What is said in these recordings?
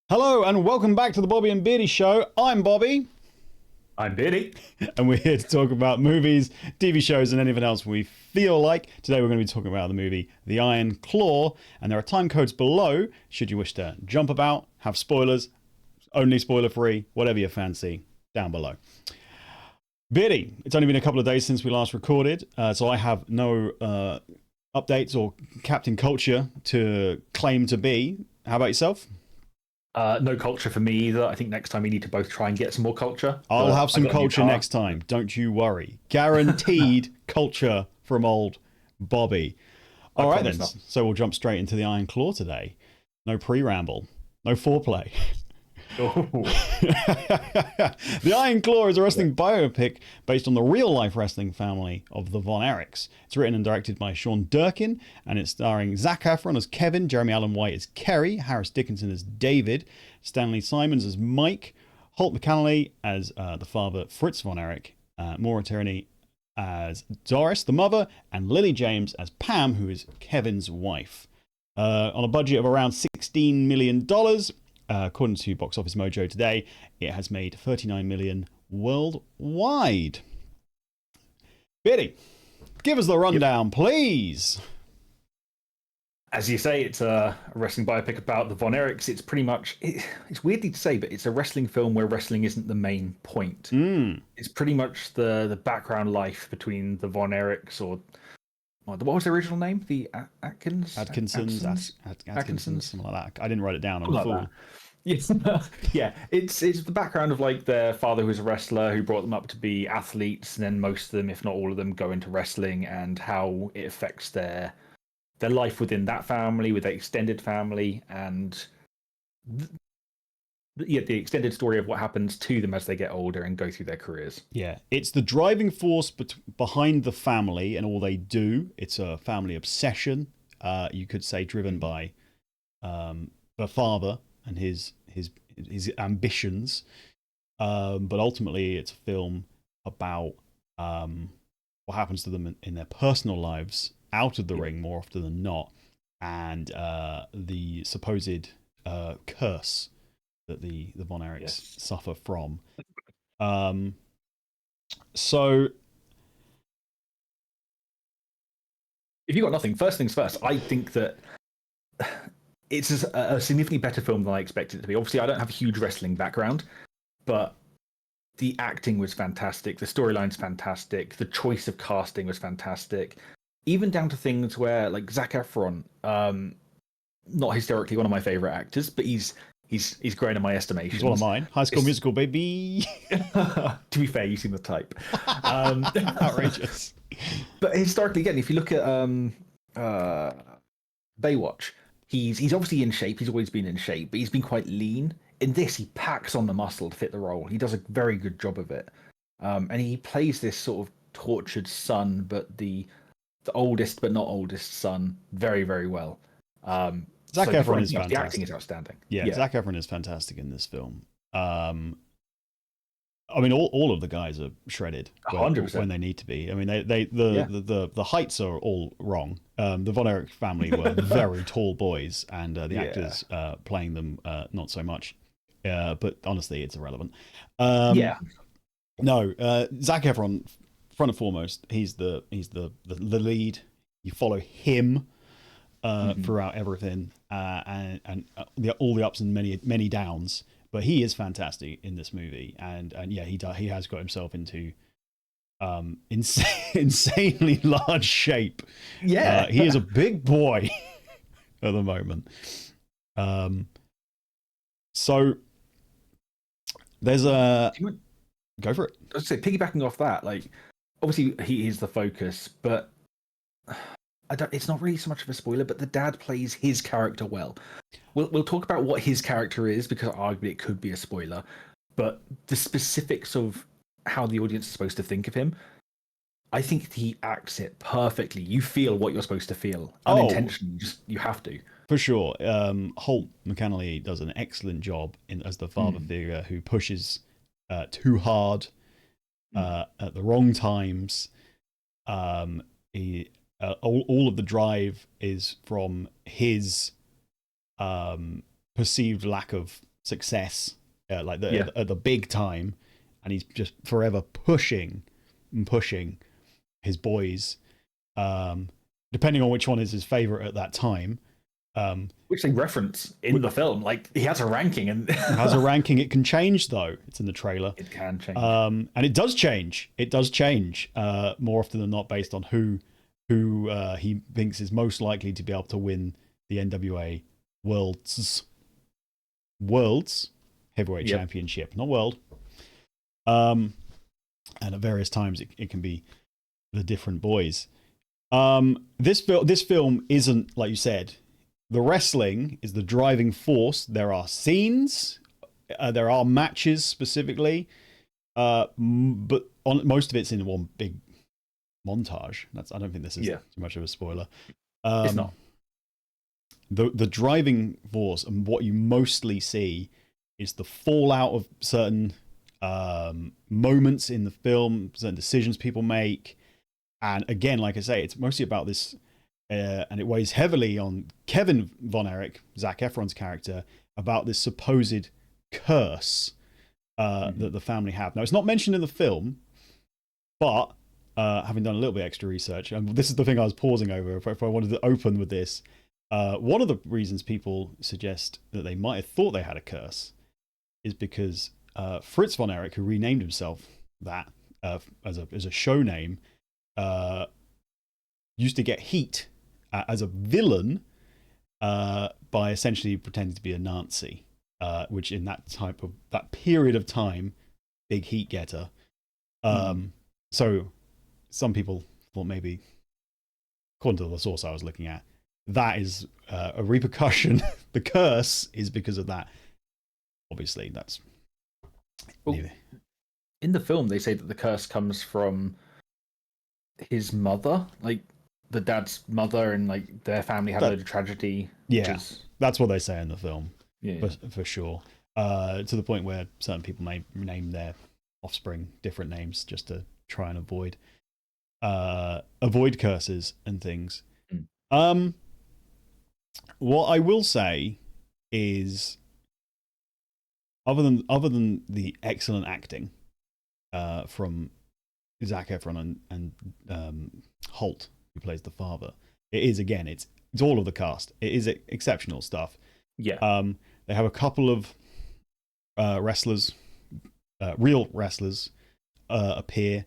Hello and welcome back to the Bobby and Beardy Show. I'm Bobby. I'm Beardy. And we're here to talk about movies, TV shows, and anything else we feel like. Today we're going to be talking about the movie The Iron Claw, and there are time codes below should you wish to jump about, have spoilers, only spoiler free, whatever you fancy, down below. Beardy, it's only been a couple of days since we last recorded, so I have no updates or Captain Culture to claim to be. How about yourself? No culture for me either. I think next time we need to both try and get some more culture. I'll have some culture next time. Don't you worry. Guaranteed culture from old Bobby. All right then. So we'll jump straight into the Iron Claw today. No pre-ramble. No foreplay. Oh. The Iron Claw is a wrestling biopic based on the real-life wrestling family of the Von Erichs. It's written and directed by Sean Durkin, and it's starring Zac Efron as Kevin, Jeremy Allen White as Kerry, Harris Dickinson as David, Stanley Simons as Mike, Holt McCallany as the father Fritz Von Erich, Maura Tierney as Doris, the mother, and Lily James as Pam, who is Kevin's wife. On a budget of around $16 million, according to Box Office Mojo today, it has made $39 million worldwide. Beardy, give us the rundown, please. As you say, it's a wrestling biopic about the Von Erichs. It's pretty much, it's weirdly to say, but it's a wrestling film where wrestling isn't the main point. It's pretty much the background life between the Von Erichs, or what was the original name? The Atkinsons, something like that. I didn't write it down. I'm a fool. Yes. Yeah, it's the background of like their father, who was a wrestler, who brought them up to be athletes, and then most of them, if not all of them, go into wrestling, and how it affects their life within that family, with their extended family, and the extended story of what happens to them as they get older and go through their careers. Yeah, it's the driving force behind the family and all they do. It's a family obsession, you could say, driven by the father and his ambitions. But ultimately, it's a film about what happens to them in their personal lives, out of the ring more often than not, and the supposed curse that the Von Erichs suffer from. So, if you got nothing, first things first, I think that it's a significantly better film than I expected it to be. Obviously, I don't have a huge wrestling background, but the acting was fantastic. The storyline's fantastic. The choice of casting was fantastic. Even down to things where, like, Zac Efron, not historically one of my favorite actors, but he's grown in my estimation. He's one of mine. High School Musical, baby. To be fair, you seem the type. Outrageous. But historically, again, if you look at Baywatch, he's obviously in shape. He's always been in shape, but he's been quite lean. In this, he packs on the muscle to fit the role. He does a very good job of it. And he plays this sort of tortured son, but the oldest but not oldest son, very, very well. Zac Efron is fantastic. The acting is outstanding. Yeah, Zac Efron is fantastic in this film. I mean, all of the guys are shredded 100%. when they need to be. I mean, the heights are all wrong. The Von Erich family were very tall boys, and the actors playing them not so much. But honestly, it's irrelevant. No, Zac Efron, front and foremost, he's the lead. You follow him throughout everything, and all the ups and many downs. But he is fantastic in this movie, and yeah, he has got himself into insanely large shape. Yeah, he is a big boy at the moment. So there's a go for it. I was say, piggybacking off that, like, obviously he is the focus, but it's not really so much of a spoiler, but the dad plays his character well. We'll talk about what his character is, because arguably it could be a spoiler, but the specifics of how the audience is supposed to think of him, I think he acts it perfectly. You feel what you're supposed to feel unintentionally. You have to. For sure. Holt McCallany does an excellent job as the father figure who pushes too hard at the wrong times. All of the drive is from his perceived lack of success, Yeah. at the big time, and he's just forever pushing and pushing his boys, depending on which one is his favorite at that time. Which they reference in the film. Like, he has a ranking, and Has a ranking. It can change, though. It's in the trailer. it can change. And it does change. It does change more often than not based on who he thinks is most likely to be able to win the NWA World's Heavyweight Championship, not World. And at various times, it can be the different boys. This film isn't, like you said, the wrestling is the driving force. There are scenes, there are matches specifically, but most of it's in one big montage. I don't think this is too much of a spoiler. It's not. The driving force and what you mostly see is the fallout of certain moments in the film, certain decisions people make. And again, like I say, it's mostly about this, and it weighs heavily on Kevin Von Erich, Zac Efron's character, about this supposed curse that the family have. Now, it's not mentioned in the film, but having done a little bit extra research, and this is the thing I was pausing over, if I wanted to open with this, one of the reasons people suggest that they might have thought they had a curse is because Fritz Von Erich, who renamed himself that as a show name, used to get heat as a villain by essentially pretending to be a Nazi, which in that period of time, big heat getter. So some people thought maybe, according to the source I was looking at, that is a repercussion. The curse is because of that. Obviously, that's... Well, in the film, they say that the curse comes from his mother, like the dad's mother, and like their family had a load of tragedy. Yeah, that's what they say in the film. Yeah, for sure. To the point where certain people may name their offspring different names just to try and avoid curses and things. What I will say is, other than the excellent acting from Zac Efron and Holt, who plays the father, it is, again, it's all of the cast. It is exceptional stuff. Yeah. They have a couple of wrestlers, real wrestlers, appear.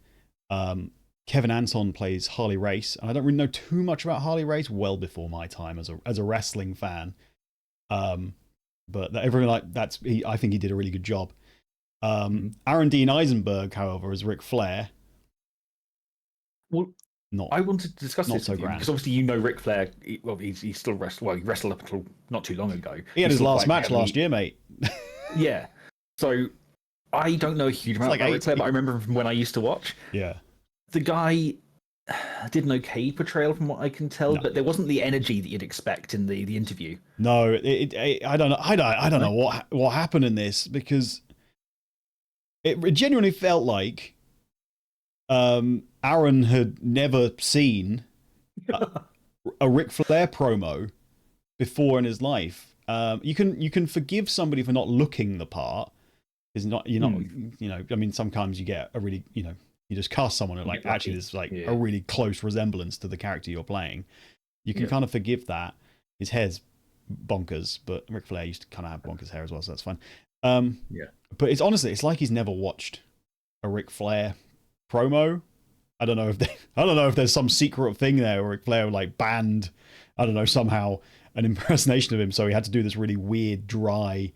Kevin Anton plays Harley Race, and I don't really know too much about Harley Race. Well before my time as a wrestling fan, but everyone I think he did a really good job. Aaron Dean Eisenberg, however, as Ric Flair. Well, I wanted to discuss this with you because obviously you know Ric Flair. He still wrestled. Well, he wrestled up until not too long ago. He had his last match last year, mate. Yeah. So I don't know a huge amount about Ric Flair, but I remember from when I used to watch. Yeah. The guy did an okay portrayal from what I can tell, but there wasn't the energy that you'd expect in the interview. No, I don't know. I don't know what happened in this, because it genuinely felt like Aaron had never seen a Ric Flair promo before in his life. You can forgive somebody for not looking the part. I mean, sometimes you get a really, you just cast someone and actually there's a really close resemblance to the character you're playing. You can kind of forgive that. His hair's bonkers, but Ric Flair used to kind of have bonkers hair as well, so that's fine. But it's like he's never watched a Ric Flair promo. I don't know if there's some secret thing there where Ric Flair banned, I don't know, somehow an impersonation of him, so he had to do this really weird, dry,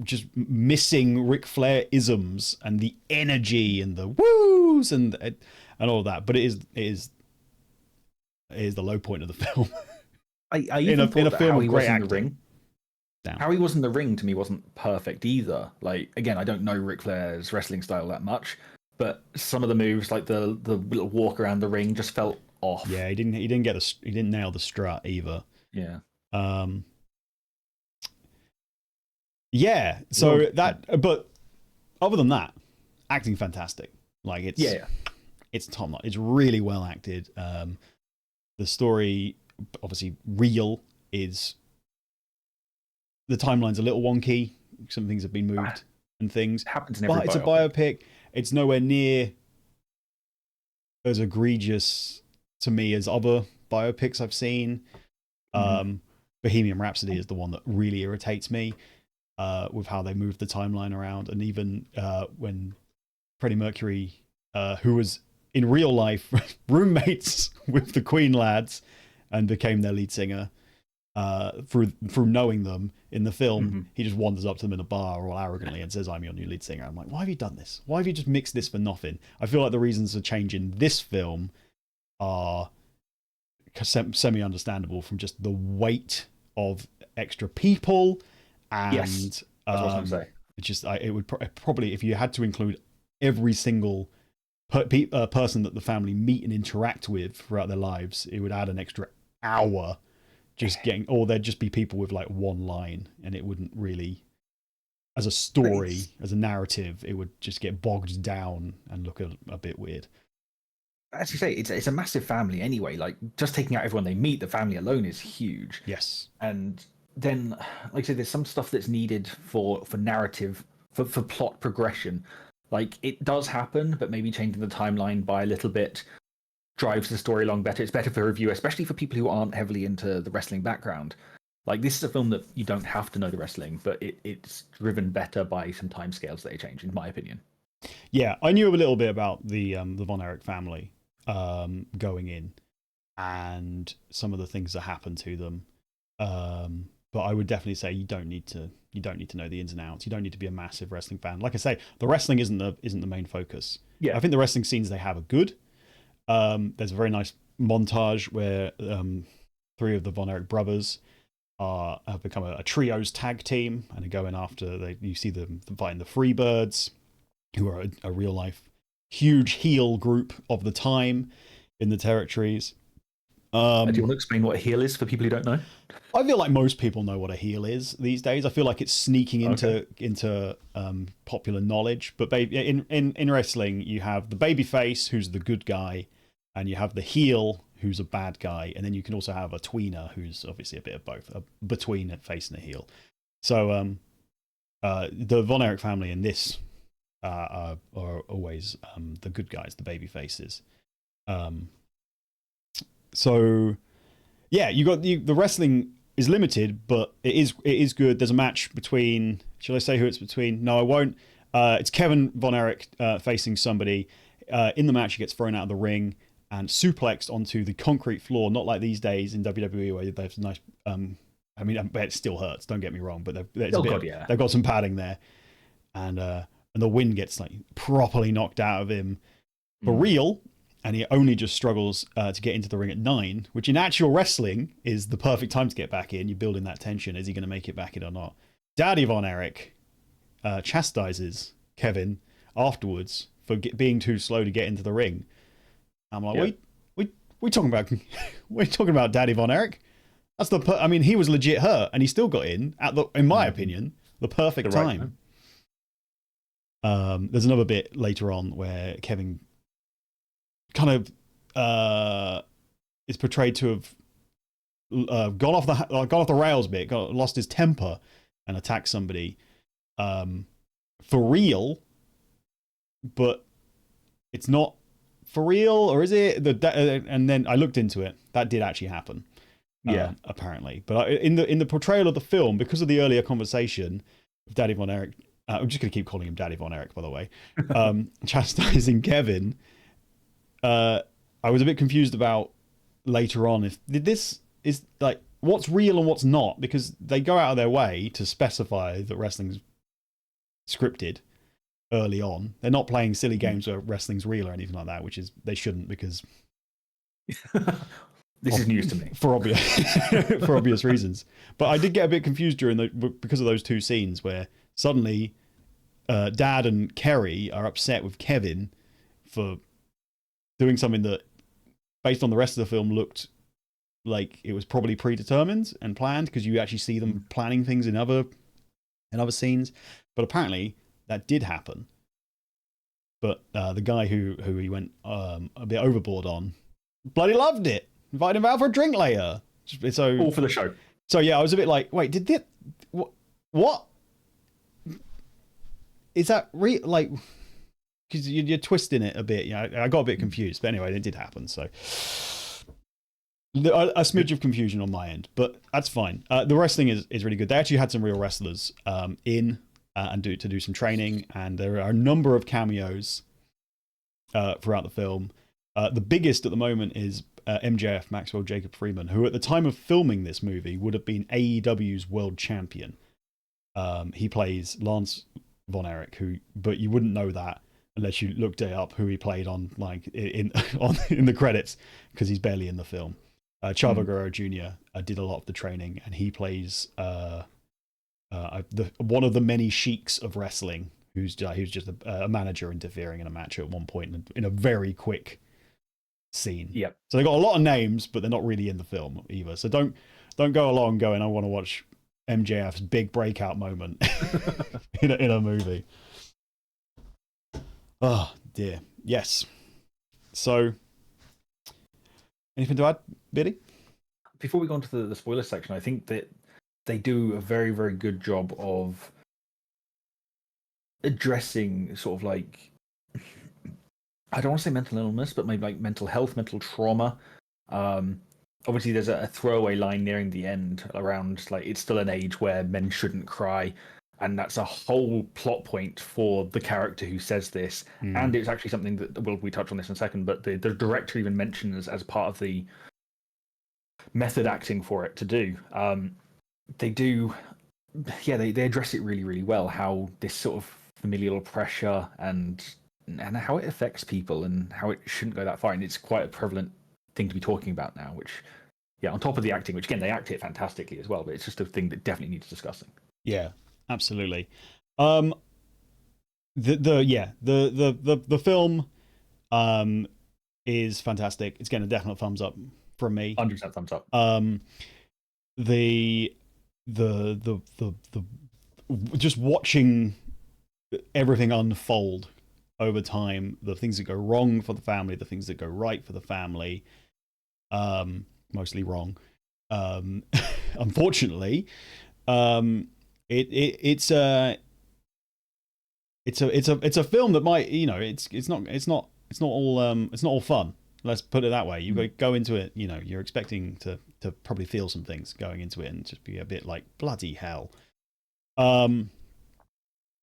just missing Ric Flair isms and the energy and the woos and all of that. But it is the low point of the film. I even thought in a film with great acting. How he was in the ring to me wasn't perfect either. Again, I don't know Ric Flair's wrestling style that much, but some of the moves, like the little walk around the ring, just felt off. Yeah, he didn't nail the strut either. Yeah. Yeah. So but other than that, acting fantastic. It's top notch. It's really well acted. The story, obviously real, is the timeline's a little wonky. some things have been moved and things. It happens in every but it's a biopic. It's nowhere near as egregious to me as other biopics I've seen. Bohemian Rhapsody is the one that really irritates me with how they moved the timeline around. And even when Freddie Mercury, who was in real life roommates with the Queen lads and became their lead singer through knowing them in the film, he just wanders up to them in a bar all arrogantly and says, "I'm your new lead singer." I'm like, why have you done this? Why have you just mixed this for nothing? I feel like the reasons for change in this film are semi-understandable from just the weight of extra people and that's what I was going to say. It's just it would probably, if you had to include every single person that the family meet and interact with throughout their lives, it would add an extra hour just getting, or there'd just be people with like one line, and it wouldn't really, as a story, as a narrative, it would just get bogged down and look a bit weird. As you say, it's a massive family anyway. Like, just taking out everyone they meet, the family alone is huge. Yes. And then, like I said, there's some stuff that's needed for narrative, for plot progression. Like, it does happen, but maybe changing the timeline by a little bit drives the story along better. It's better for review, especially for people who aren't heavily into the wrestling background. Like, this is a film that you don't have to know the wrestling, but it's driven better by some timescales that they change, in my opinion. Yeah, I knew a little bit about the Von Erich family going in, and some of the things that happened to them. But I would definitely say you don't need to know the ins and outs. You don't need to be a massive wrestling fan. Like I say, the wrestling isn't the main focus. Yeah, I think the wrestling scenes they have are good. There's a very nice montage where three of the Von Erich brothers have become a trios tag team and are going after. You see them fighting the Freebirds, who are a real life huge heel group of the time in the territories. Do you want to explain what a heel is for people who don't know? I feel like most people know what a heel is these days. I feel like it's sneaking into popular knowledge. But in wrestling, you have the baby face, who's the good guy, and you have the heel, who's a bad guy, and then you can also have a tweener, who's obviously a bit of both, between a face and a heel. So the Von Erich family in this are always the good guys, the baby faces. So yeah, you got the wrestling is limited, but it is good. There's a match between, shall I say who it's between? No, I won't. It's Kevin Von Erich facing somebody. In the match, he gets thrown out of the ring and suplexed onto the concrete floor, not like these days in WWE where they've nice. I mean, it still hurts. Don't get me wrong, but they've got some padding there, and the wind gets like properly knocked out of him for real. And he only just struggles to get into the ring at 9, which in actual wrestling is the perfect time to get back in. You're building that tension. Is he going to make it back in or not? Daddy Von Erich chastises Kevin afterwards for being too slow to get into the ring. I'm like, we talking about we're talking about Daddy Von Erich. That's I mean, he was legit hurt, and he still got in at in my opinion, the perfect time. There's another bit later on where Kevin kind of is portrayed to have gone off the rails a bit, lost his temper, and attacked somebody for real, but it's not for real, or is it? And then I looked into it. That did actually happen. Apparently, but in the portrayal of the film, because of the earlier conversation with Daddy Von Erich, I'm just going to keep calling him Daddy Von Erich, by the way, chastising Kevin. I was a bit confused about later on if this is like what's real and what's not, because they go out of their way to specify that wrestling's scripted early on. They're not playing silly games where wrestling's real or anything like that, which is they shouldn't, because this is news to me for obvious reasons. But I did get a bit confused because of those two scenes where suddenly Dad and Kerry are upset with Kevin for doing something that, based on the rest of the film, looked like it was probably predetermined and planned, because you actually see them planning things in other scenes. But apparently that did happen. But the guy who he went a bit overboard on bloody loved it. Invited him out for a drink later. So all for the show. So yeah, I was a bit like, wait, did this what? is that like, because you're twisting it a bit. I got a bit confused, but anyway, it did happen. So a smidge of confusion on my end, but that's fine. The wrestling is really good. They actually had some real wrestlers in and to do some training, and there are a number of cameos throughout the film. The biggest at the moment is MJF, Maxwell Jacob Freeman, who at the time of filming this movie would have been AEW's world champion. He plays Lance Von Erich, but you wouldn't know that unless you looked it up who he played on in the credits, because he's barely in the film. Chavo Guerrero Jr. Did a lot of the training, and he plays one of the many sheiks of wrestling, who's just a manager interfering in a match at one point in a very quick scene. Yep. So they got a lot of names, but they're not really in the film either. So don't go along going, I want to watch MJF's big breakout moment in a movie. Oh dear. Yes. So anything to add, Biddy? Before we go on to the spoiler section, I think that they do a very, very good job of addressing sort of like, I don't want to say mental illness, but maybe like mental health, mental trauma. Obviously, there's a throwaway line nearing the end around like it's still an age where men shouldn't cry, and that's a whole plot point for the character who says this. And it's actually something that we touch on this in a second, but the director even mentions as part of the method acting for it to do. They do, they address it really, really well. How this sort of familial pressure and how it affects people and how it shouldn't go that far. And it's quite a prevalent thing to be talking about now, which, on top of the acting, which again, they act it fantastically as well, but it's just a thing that definitely needs discussing. Yeah, absolutely. The film is fantastic. It's getting a definite thumbs up from me. 100% thumbs up. The just watching everything unfold over time, the things that go wrong for the family, the things that go right for the family, mostly wrong. Unfortunately, it's a film that might, it's not all fun. Let's put it that way. You go into it, you're expecting to probably feel some things going into it and just be a bit like bloody hell.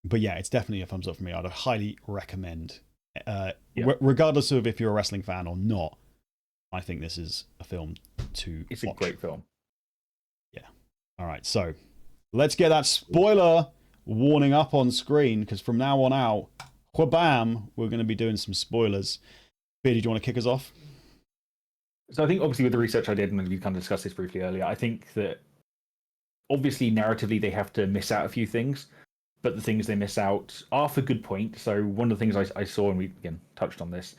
But yeah, it's definitely a thumbs up for me. I'd highly recommend, regardless of if you're a wrestling fan or not. I think this is a film to It's watch. a great film. Yeah. All right, so let's get that spoiler warning up on screen, because from now on out, whabam, we're going to be doing some spoilers. Beardy, do you want to kick us off? So I think obviously with the research I did, and we kind of discussed this briefly earlier, I think that obviously narratively they have to miss out a few things, but the things they miss out are for good point. So one of the things I saw, and we again touched on this,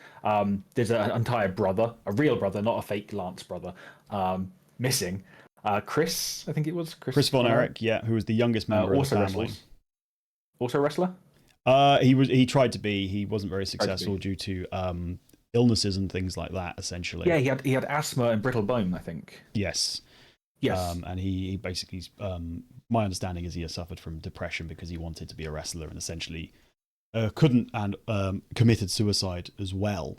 there's an entire brother, a real brother, not a fake Lance brother, missing. Chris, I think it was. Chris Von Erich, who was the youngest member of the family. Also a wrestler? He tried to be. He wasn't very successful due to illnesses and things like that, essentially. Yeah, he had asthma and brittle bone, I think. Yes. And he basically, my understanding is he has suffered from depression because he wanted to be a wrestler and essentially couldn't, and committed suicide as well.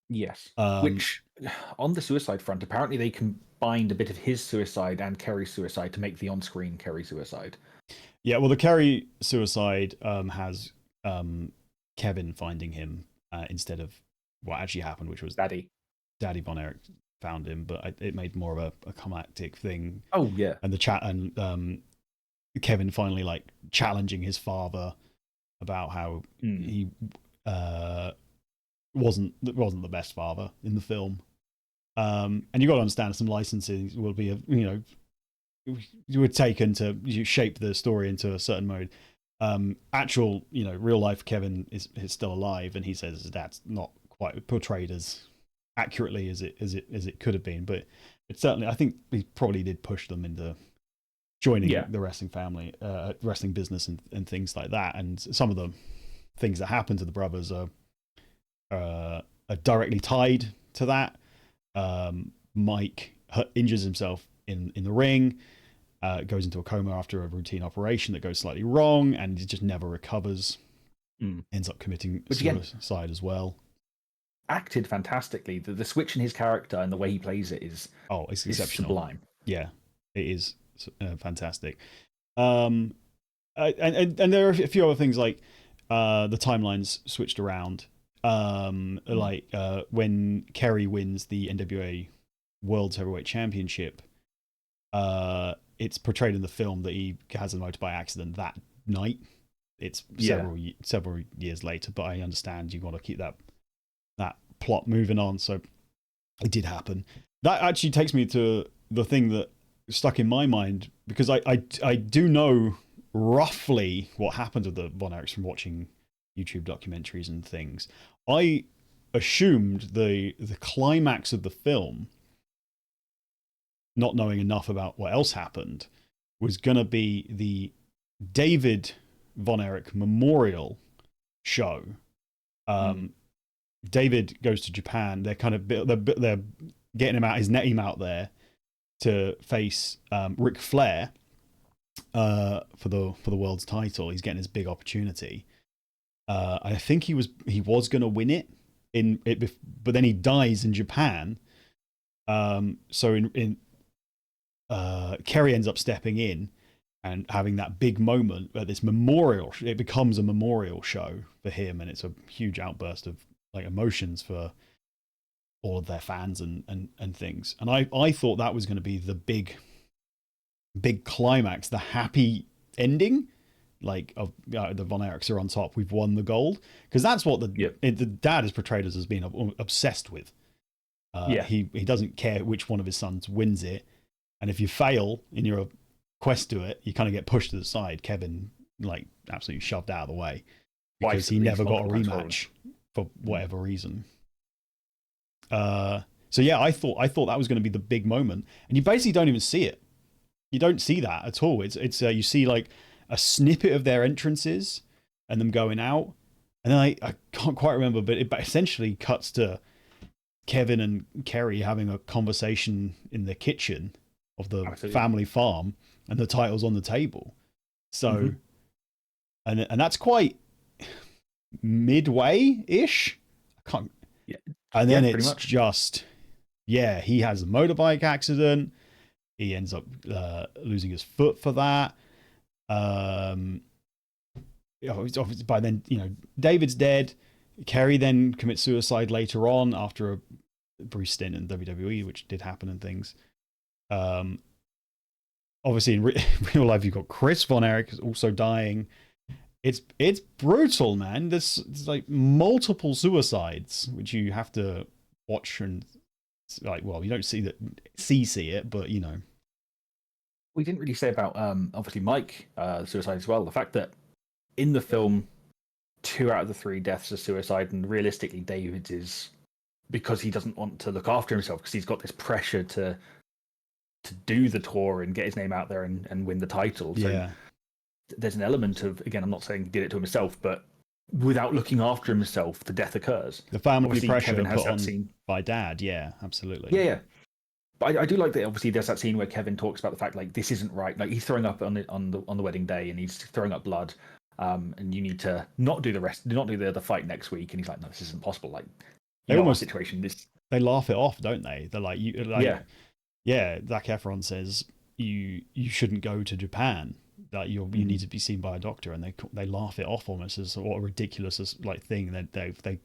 Yes. Which, on the suicide front, apparently they combined a bit of his suicide and Kerry's suicide to make the on-screen Kerry suicide. Yeah, well, the Kerry suicide has Kevin finding him instead of what actually happened, which was Daddy Von Erich found him, but it made more of a climactic thing. Oh yeah, and the chat and Kevin finally like challenging his father about how he wasn't the best father in the film. And you got to understand some licensing will be you were taken to shape the story into a certain mode. Actual real life Kevin is still alive, and he says his dad's not quite portrayed as accurately as it could have been, but it certainly, I think he probably did push them into joining the wrestling family, wrestling business and things like that. And some of the things that happen to the brothers are directly tied to that. Mike injures himself in the ring, goes into a coma after a routine operation that goes slightly wrong, and he just never recovers. ends up committing Which again, suicide as well. Acted fantastically. The switch in his character and the way he plays it it's exceptional. Sublime. Yeah, it is fantastic. And there are a few other things like the timelines switched around. Like when Kerry wins the NWA World Heavyweight Championship, it's portrayed in the film that he has a motorbike accident that night. It's several years later, but I understand you want to keep that plot moving on, so it did happen. That actually takes me to the thing that stuck in my mind, because I do know roughly what happened to the Von Erichs from watching YouTube documentaries and things. I assumed the climax of the film, not knowing enough about what else happened, was going to be the David Von Erich memorial show. David goes to Japan. They're kind of they're getting him out, his name out there to face Ric Flair for the world's title. He's getting his big opportunity. I think he was going to win it but then he dies in Japan. So Kerry ends up stepping in and having that big moment at this memorial. It becomes a memorial show for him, and it's a huge outburst of like emotions for all of their fans and things. And I thought that was going to be the big climax, the happy ending, like of the Von Erichs are on top. We've won the gold, because that's what the dad is portrayed as being obsessed with. He doesn't care which one of his sons wins it, and if you fail in your quest to it, you kind of get pushed to the side. Kevin like absolutely shoved out of the way because he never got a rematch for whatever reason. So yeah, I thought that was going to be the big moment, and you basically don't even see it. You don't see that at all. It's you see like a snippet of their entrances and them going out, and then I can't quite remember, but it essentially cuts to Kevin and Kerry having a conversation in the kitchen of the family farm, and the title's on the table. So, and that's quite midway-ish. I can't. Yeah. And then it's just, he has a motorbike accident. He ends up losing his foot for that. By then, David's dead. Kerry then commits suicide later on after a brief stint in WWE, which did happen and things. Obviously, in real life, you've got Chris Von Erich also dying. It's brutal, man. There's like multiple suicides, which you have to watch, and like, well, you don't see it, but We didn't really say about obviously Mike suicide as well. The fact that in the film, 2 out of the 3 deaths are suicide, and realistically, David's is because he doesn't want to look after himself, because he's got this pressure to do the tour and get his name out there and win the title. So there's an element of, again, I'm not saying he did it to himself, but without looking after himself, the death occurs. The family obviously, pressure Kevin has put on scene by dad. Yeah, absolutely. Yeah. But I do like that. Obviously, there's that scene where Kevin talks about the fact like this isn't right. Like he's throwing up on the wedding day, and he's throwing up blood. And you need to not do the fight next week. And he's like, no, this isn't possible. Like, they almost situation. They laugh it off, don't they? They're like, Zac Efron says you shouldn't go to Japan. That you need to be seen by a doctor, and they laugh it off almost as what a ridiculous thing that they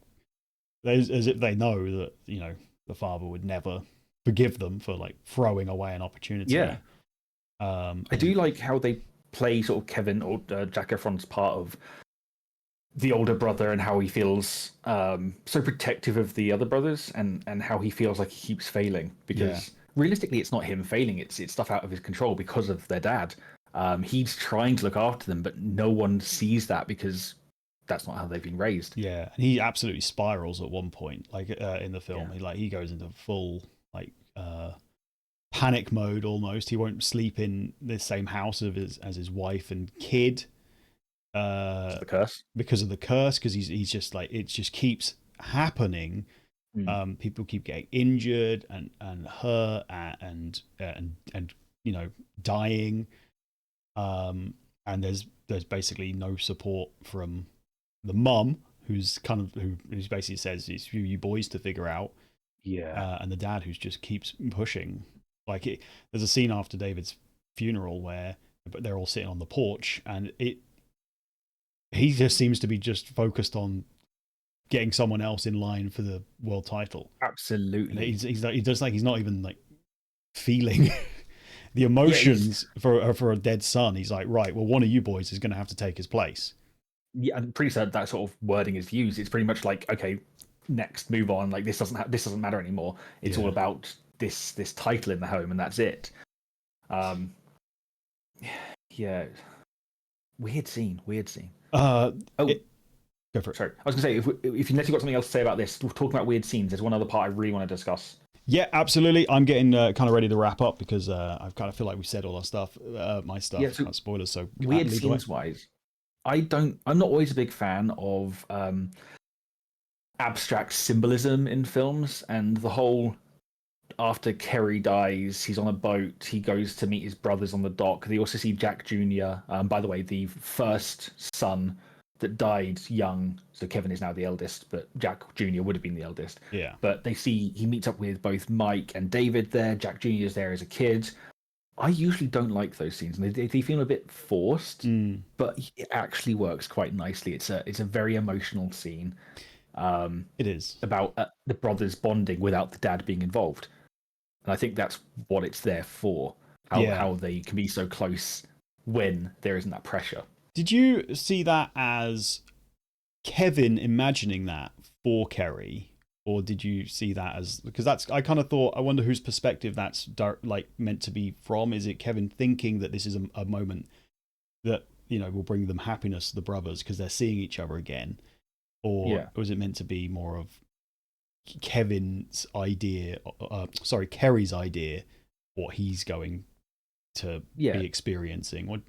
as if they know that the father would never forgive them for like throwing away an opportunity. Yeah. I do like how they play sort of Kevin or Zac Efron's part of the older brother, and how he feels so protective of the other brothers, and how he feels like he keeps failing, because realistically it's not him failing, it's stuff out of his control because of their dad. He's trying to look after them, but no one sees that because that's not how they've been raised. Yeah, and he absolutely spirals at one point, like in the film. He goes into full panic mode almost. He won't sleep in the same house as his wife and kid. The curse, because of the curse, because he's just like, it just keeps happening. People keep getting injured and hurt and dying. And there's basically no support from the mum, who basically says it's for you boys to figure out. Yeah. And the dad who just keeps pushing. There's a scene after David's funeral where they're all sitting on the porch, and he just seems to be just focused on getting someone else in line for the world title. Absolutely. He's not even like feeling the emotions for a dead son. He's like, right, well, one of you boys is going to have to take his place. Yeah, I'm pretty certain that sort of wording is used. It's pretty much like, okay, next, move on. Like this doesn't matter anymore. It's all about this title in the home, and that's it. Yeah, weird scene. Go for it. Sorry, I was gonna say if unless you've got something else to say about this, talking about weird scenes, there's one other part I really want to discuss. Yeah, absolutely. I'm getting kind of ready to wrap up because I kind of feel like we said all our stuff, my stuff, so spoilers. So weird scenes wise, I'm not always a big fan of abstract symbolism in films, and the whole after Kerry dies, he's on a boat, he goes to meet his brothers on the dock. They also see Jack Jr., by the way, the first son that died young. So Kevin is now the eldest, but Jack Jr. would have been the eldest. Yeah. But he meets up with both Mike and David there. Jack Jr. is there as a kid. I usually don't like those scenes. They feel a bit forced, but it actually works quite nicely. It's a very emotional scene. It is about the brothers bonding without the dad being involved, and I think that's what it's there for. How they can be so close when there isn't that pressure. Did you see that as Kevin imagining that for Kerry, or did you see that as, because I kind of thought, I wonder whose perspective that's meant to be from? Is it Kevin thinking that this is a moment that will bring them happiness, the brothers, because they're seeing each other again? Or was it meant to be more of Kerry's idea, what he's going to be experiencing?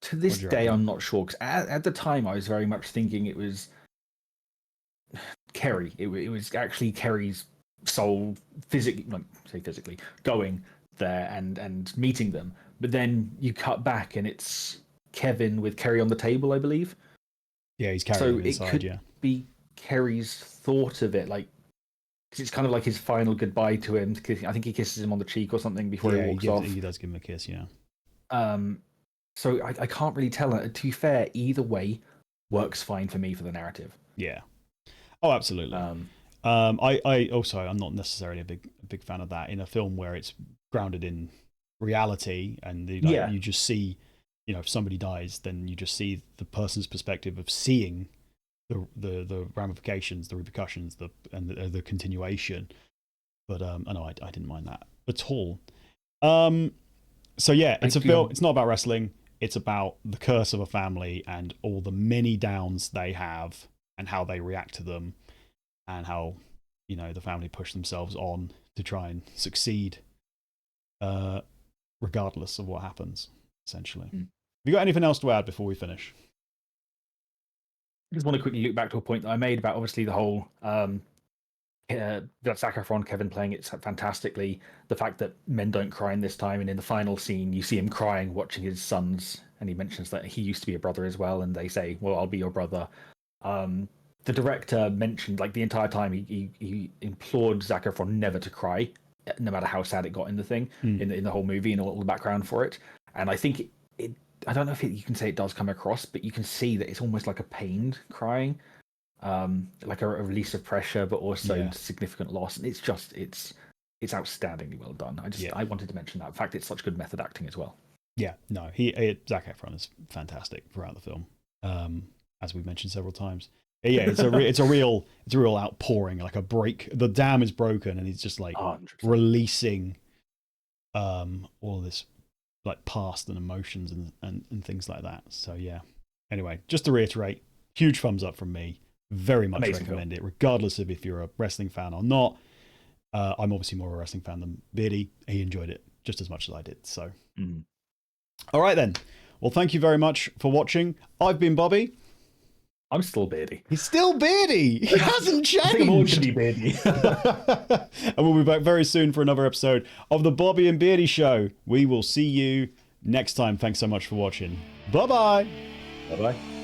To this day, I'm not sure, because at the time I was very much thinking it was Kerry. It was actually Kerry's soul physically going there and meeting them. But then you cut back and it's Kevin with Kerry on the table, I believe. Yeah, he's carrying him inside, it could be Kerry's thought of it, like, because it's kind of like his final goodbye to him. I think he kisses him on the cheek or something before he walks off. He does give him a kiss, yeah. So I can't really tell. To be fair, either way works fine for me for the narrative. Yeah. Oh, absolutely. I also, I'm not necessarily a big fan of that in a film where it's grounded in reality, and you just see, if somebody dies, then you just see the person's perspective of seeing the ramifications, the repercussions, the continuation. But no, I didn't mind that at all. So yeah, it's a film. It's not about wrestling. It's about the curse of a family and all the many downs they have and how they react to them, and how the family push themselves on to try and succeed, regardless of what happens. Essentially. Have you got anything else to add before we finish? I just want to quickly look back to a point that I made about obviously the whole Zac Efron, Kevin playing it fantastically. The fact that men don't cry in this time, and in the final scene, you see him crying watching his sons, and he mentions that he used to be a brother as well, and they say, "Well, I'll be your brother." The director mentioned, like, the entire time he implored Zac Efron never to cry, no matter how sad it got in the thing, in the whole movie, and all the background for it. And I think I don't know if you can say it does come across, but you can see that it's almost like a pained crying. Like a release of pressure, but also significant loss, and it's outstandingly well done. I wanted to mention that. In fact, it's such good method acting as well. Yeah, no, Zac Efron is fantastic throughout the film, as we've mentioned several times. Yeah, it's a real outpouring, like a break. The dam is broken, and he's just like 100%. Releasing all this like past and emotions and things like that. So yeah. Anyway, just to reiterate, huge thumbs up from me. Very much amazing recommend film. It, regardless of if you're a wrestling fan or not. I'm obviously more of a wrestling fan than Beardy. He enjoyed it just as much as I did. So, All right then. Well, thank you very much for watching. I've been Bobby. I'm still Beardy. He's still Beardy. He hasn't changed. I think I'm always going to be Beardy. And we'll be back very soon for another episode of the Bobby and Beardy Show. We will see you next time. Thanks so much for watching. Bye-bye. Bye-bye.